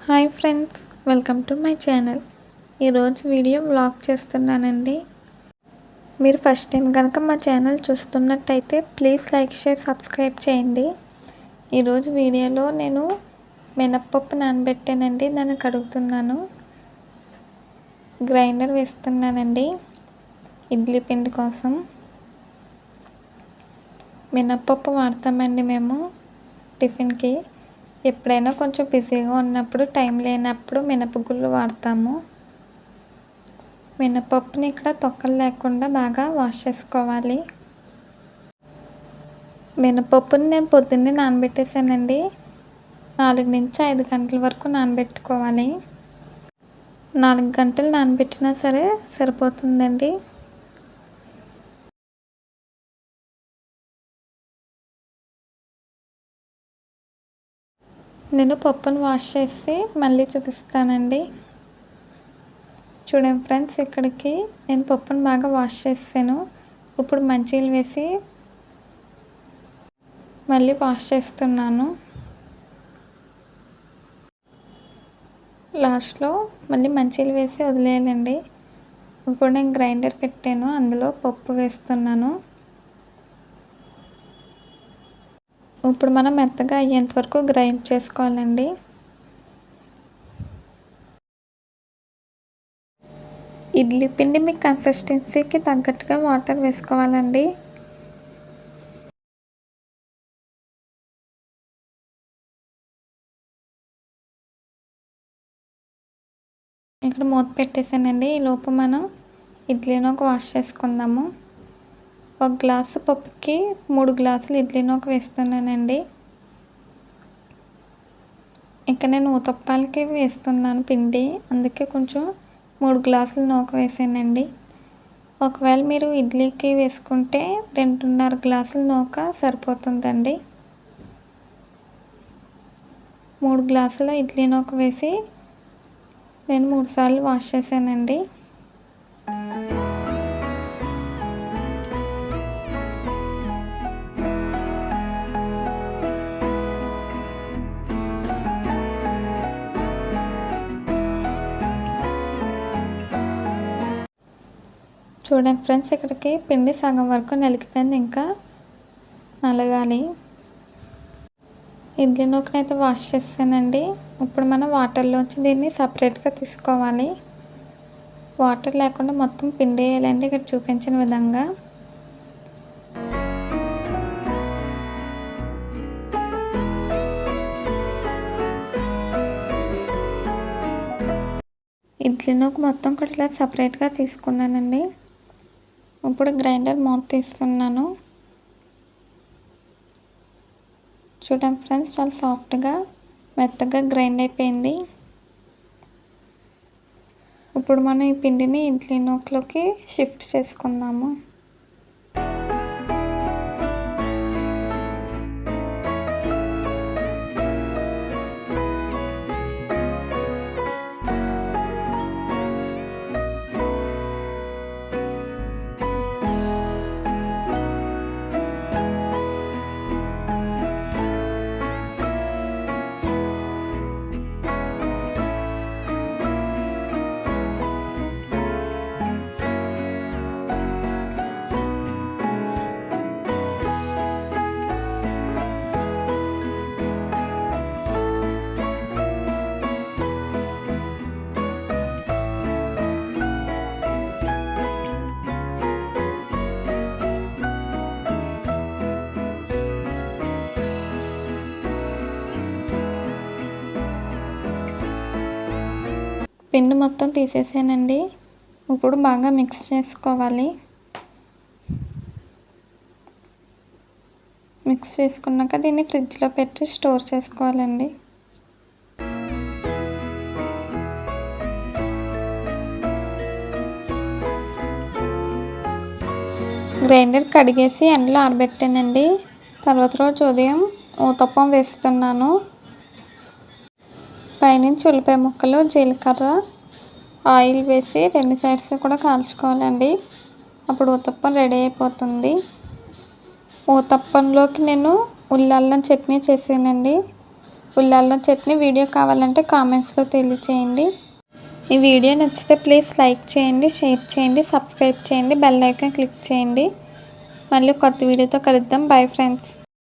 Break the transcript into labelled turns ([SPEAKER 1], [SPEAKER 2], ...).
[SPEAKER 1] Hi friends, welcome to my channel. ఈరోజు video vlog చేస్తున్నానండి. మీరు ఫస్ట్ టైం కనుక మా ఛానల్ చూస్తున్నట్టయితే ప్లీజ్ లైక్, షేర్, సబ్స్క్రైబ్ చేయండి. ఈరోజు వీడియోలో నేను మినప్పప్పు నానబెట్టానండి, దాన్ని కడుగుతున్నాను. గ్రైండర్ వేస్తున్నానండి ఇడ్లీ పిండి కోసం. మినప్పప్పు వాడతామండి మేము టిఫిన్కి. ఎప్పుడైనా కొంచెం బిజీగా ఉన్నప్పుడు, టైం లేనప్పుడు మినపగుళ్ళు వాడతాము. మినపప్పుని ఇక్కడ తొక్కలు లేకుండా బాగా వాష్ చేసుకోవాలి. మినపప్పుని నేను పొద్దున్నే నానబెట్టేసానండి. 4 నుంచి 5 గంటల వరకు నానబెట్టుకోవాలి. 4 గంటలు నానబెట్టినా సరే సరిపోతుందండి. నేను పప్పును వాష్ చేసి మళ్ళీ చూపిస్తానండి. చూడండి ఫ్రెండ్స్, ఇక్కడికి నేను పప్పును బాగా వాష్ చేసాను. ఇప్పుడు మంచినీళ్ళు వేసి మళ్ళీ వాష్ చేస్తున్నాను. లాస్ట్లో మళ్ళీ మంచినీళ్ళు వేసి వదిలేయాలండి. ఇప్పుడు నేను గ్రైండర్ పెట్టాను, అందులో పప్పు వేస్తున్నాను. ఇప్పుడు మనం మెత్తగా అయ్యేంత వరకు గ్రైండ్ చేసుకోవాలండి. ఇడ్లీ పిండి మీ కన్సిస్టెన్సీకి తగ్గట్టుగా వాటర్ వేసుకోవాలండి. ఇక్కడ మూత పెట్టేసానండి. ఈలోపు మనం ఇడ్లీ నూక వాష్ చేసుకుందాము. 1 గ్లాసు పప్పుకి 3 గ్లాసులు ఇడ్లీ నూక వేస్తున్నానండి. ఇంకా నేను ఊతప్పాలకి వేస్తున్నాను పిండి, అందుకే కొంచెం 3 గ్లాసులు నూక వేసానండి. ఒకవేళ మీరు ఇడ్లీకి వేసుకుంటే 2.5 గ్లాసుల నూక సరిపోతుందండి. 3 గ్లాసుల ఇడ్లీ నూక వేసి నేను 3 సార్లు వాష్ చేశానండి. చూడండి ఫ్రెండ్స్, ఇక్కడికి పిండి సగం వరకు నలిగిపోయింది, ఇంకా నలగాలి. ఇడ్లీ నూకని అయితే వాష్ చేసానండి. ఇప్పుడు మనం వాటర్లోంచి దీన్ని సపరేట్గా తీసుకోవాలి. వాటర్ లేకుండా మొత్తం పిండి వేయాలండి, ఇక్కడ చూపించిన విధంగా. ఇడ్లీ నూక మొత్తం కూడా ఇలా సపరేట్గా తీసుకున్నానండి. ఇప్పుడు గ్రైండర్ మూత తీస్తున్నాను. చూడండి ఫ్రెండ్స్, చాలా సాఫ్ట్గా మెత్తగా గ్రైండ్ అయిపోయింది. ఇప్పుడు మనం ఈ పిండిని ఇడ్లీ నూకలోకి షిఫ్ట్ చేసుకుందాము. పిండి మొత్తం తీసేసానండి. ఇప్పుడు బాగా మిక్స్ చేసుకోవాలి. మిక్స్ చేసుకున్నాక దీన్ని ఫ్రిడ్జ్లో పెట్టి స్టోర్ చేసుకోవాలండి. గ్రైండర్ కడిగేసి ఎండలో ఆరబెట్టానండి. తర్వాత రోజు ఉదయం ఊతప్పం వేస్తున్నాను. పైనుంచి ఉల్లిపాయ ముక్కలు, జీలకర్ర, ఆయిల్ వేసి 2 సైడ్స్ కూడా కాల్చుకోవాలండి. అప్పుడు ఊతప్పం రెడీ అయిపోతుంది. ఊతప్పంలోకి నేను ఉల్లి అల్లం చట్నీ చేసానండి. ఉల్లాల చట్నీ వీడియో కావాలంటే కామెంట్స్లో తెలియచేయండి. ఈ వీడియో నచ్చితే ప్లీజ్ లైక్ చేయండి, షేర్ చేయండి, సబ్స్క్రైబ్ చేయండి, బెల్ ఐకాన్ క్లిక్ చేయండి. మళ్ళీ కొత్త వీడియోతో కలుద్దాం. Bye friends.